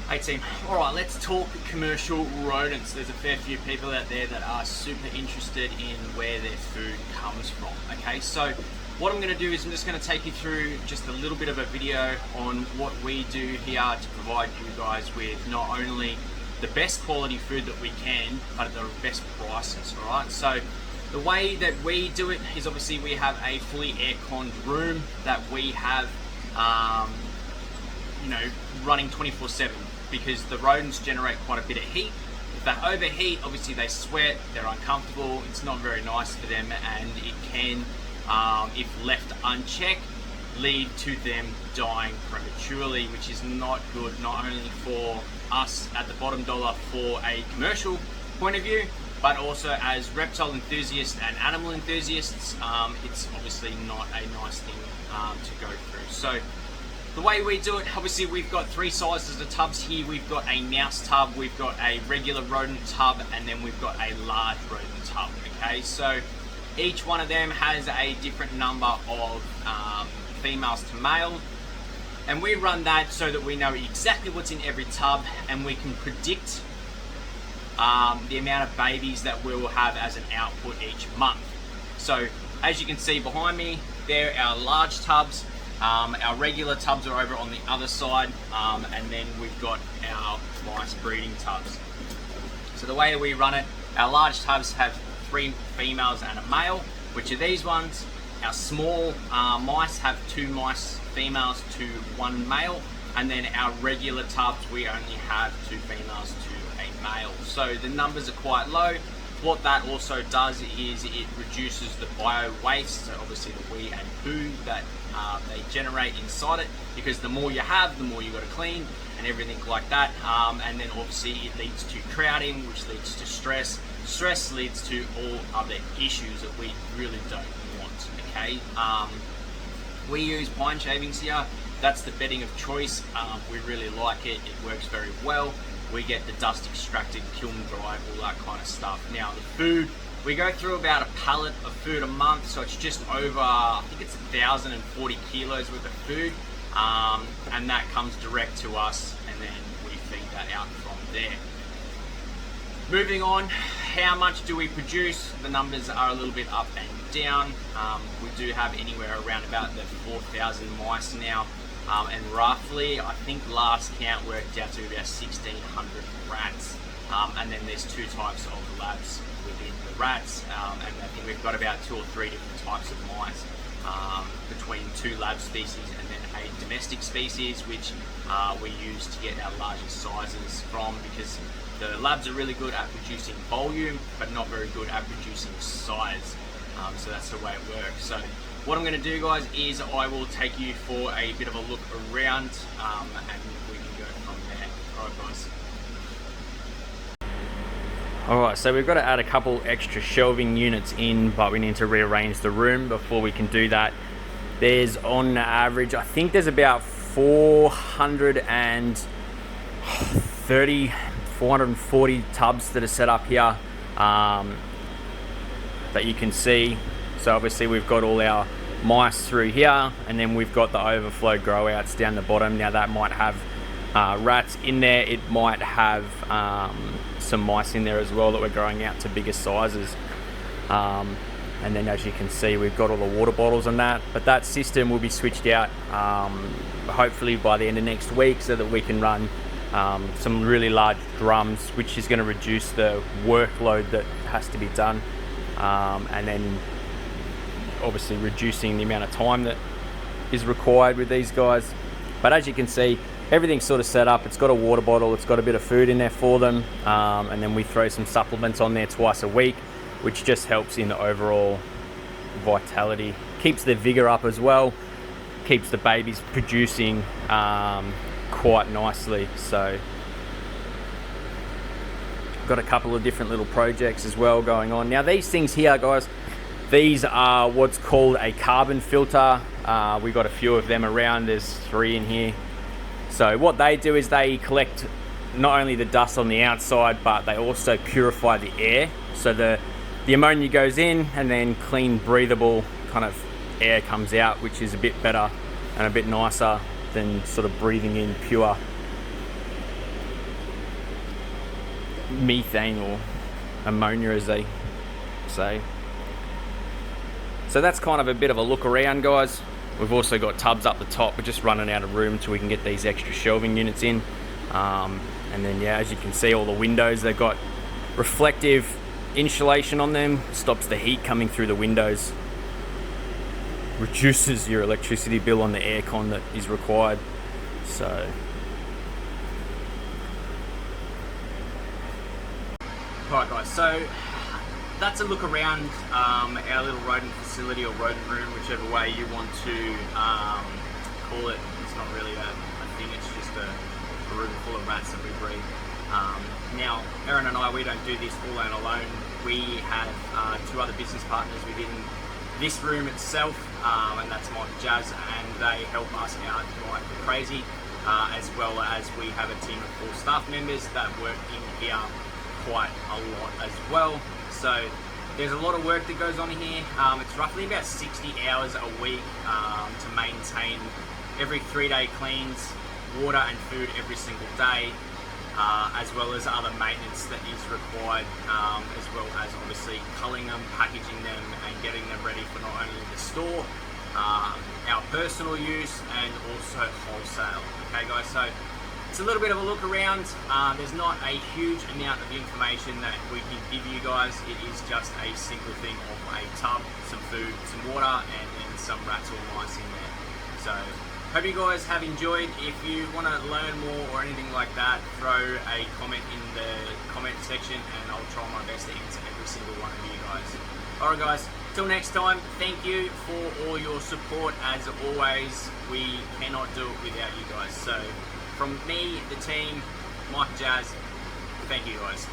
Hey team, alright, let's talk commercial rodents. There's a fair few people out there that are super interested in where their food comes from. Okay, so what I'm going to do is I'm just going to take you through just a little bit of a video on what we do here to provide you guys with not only the best quality food that we can, but at the best prices. Alright, so the way that we do it is obviously we have a fully air-conned room that we have running 24/7, because the rodents generate quite a bit of heat. If they overheat, obviously they sweat, they're uncomfortable, it's not very nice for them, and it can, if left unchecked, lead to them dying prematurely, which is not good, not only for us at the bottom dollar for a commercial point of view, but also as reptile enthusiasts and animal enthusiasts. It's obviously not a nice thing to go through. So the way we do it, obviously we've got three sizes of tubs here. We've got a mouse tub, we've got a regular rodent tub, and then we've got a large rodent tub, okay? So each one of them has a different number of females to male, and we run that so that we know exactly what's in every tub, and we can predict the amount of babies that we will have as an output each month. So as you can see behind me, they're our large tubs. Our regular tubs are over on the other side, and then we've got our mice breeding tubs. So the way we run it, our large tubs have 3 females and a male, which are these ones. Our small mice have 2 mice females to 1 male, and then our regular tubs we only have 2 females to a male. So the numbers are quite low. What that also does is it reduces the bio waste, so obviously the wee and poo that they generate inside it, because the more you have, the more you got to clean and everything like that. And then obviously it leads to crowding, which leads to stress. Stress leads to all other issues that we really don't want, okay? We use pine shavings here. That's the bedding of choice. We really like it. It works very well. We get the dust extracted, kiln dried, all that kind of stuff. Now the food, we go through about a pallet of food a month, so it's just over, I think it's 1,040 kilos worth of food, and that comes direct to us, and then we feed that out from there. Moving on, how much do we produce? The numbers are a little bit up and down. We do have anywhere around about the 4,000 mice now. And roughly, I think last count worked out to about 1,600 rats. And then there's 2 types of labs within the rats. And I think we've got about 2 or 3 different types of mice, between 2 lab species and then a domestic species, which we use to get our largest sizes from, because the labs are really good at producing volume, but not very good at producing size. So that's the way it works. So what I'm going to do, guys, is I will take you for a bit of a look around, and we can go from there. Alright, guys. Alright, so we've got to add a couple extra shelving units in, but we need to rearrange the room before we can do that. There's on average, I think there's about 440 tubs that are set up here, that you can see. So obviously we've got all our mice through here, and then we've got the overflow grow outs down the bottom. Now that might have rats in there, it might have some mice in there as well that we're growing out to bigger sizes. And then as you can see, we've got all the water bottles and that, but that system will be switched out hopefully by the end of next week, so that we can run some really large drums, which is going to reduce the workload that has to be done, and then obviously reducing the amount of time that is required with these guys. But as you can see, everything's sort of set up. It's got a water bottle, it's got a bit of food in there for them, and then we throw some supplements on there twice a week, which just helps in the overall vitality, keeps their vigor up as well, keeps the babies producing quite nicely. So got a couple of different little projects as well going on. Now these things here, guys, these are what's called a carbon filter. We got a few of them around. There's 3 in here. So what they do is they collect not only the dust on the outside, but they also purify the air. So the ammonia goes in, and then clean, breathable kind of air comes out, which is a bit better and a bit nicer than sort of breathing in pure methane or ammonia, as they say. So that's kind of a bit of a look around, guys. We've also got tubs up the top. We're just running out of room until we can get these extra shelving units in. And then, yeah, as you can see, all the windows, they've got reflective insulation on them. Stops the heat coming through the windows. Reduces your electricity bill on the aircon that is required. So, alright guys, so that's a look around our little rodent facility, or rodent room, whichever way you want to call it. It's not really a thing, it's just a room full of rats that we breed. Now, Erin and I, we don't do this all on alone. We have 2 other business partners within this room itself, and that's Mike and Jazz, and they help us out like crazy, as well as we have a team of 4 staff members that work in here quite a lot as well. So there's a lot of work that goes on here. It's roughly about 60 hours a week to maintain every 3-day cleans, water and food every single day, as well as other maintenance that is required, as well as obviously culling them, packaging them, and getting them ready for not only the store, our personal use, and also wholesale. Okay guys, so it's a little bit of a look around. There's not a huge amount of information that we can give you guys. It is just a single thing of a tub, some food, some water, and then some rats or mice in there. So hope you guys have enjoyed. If you want to learn more or anything like that, throw a comment in the comment section and I'll try my best to answer every single one of you guys. Alright guys, till next time, thank you for all your support. As always, we cannot do it without you guys. So from me, the team, Mike, Jazz, thank you guys.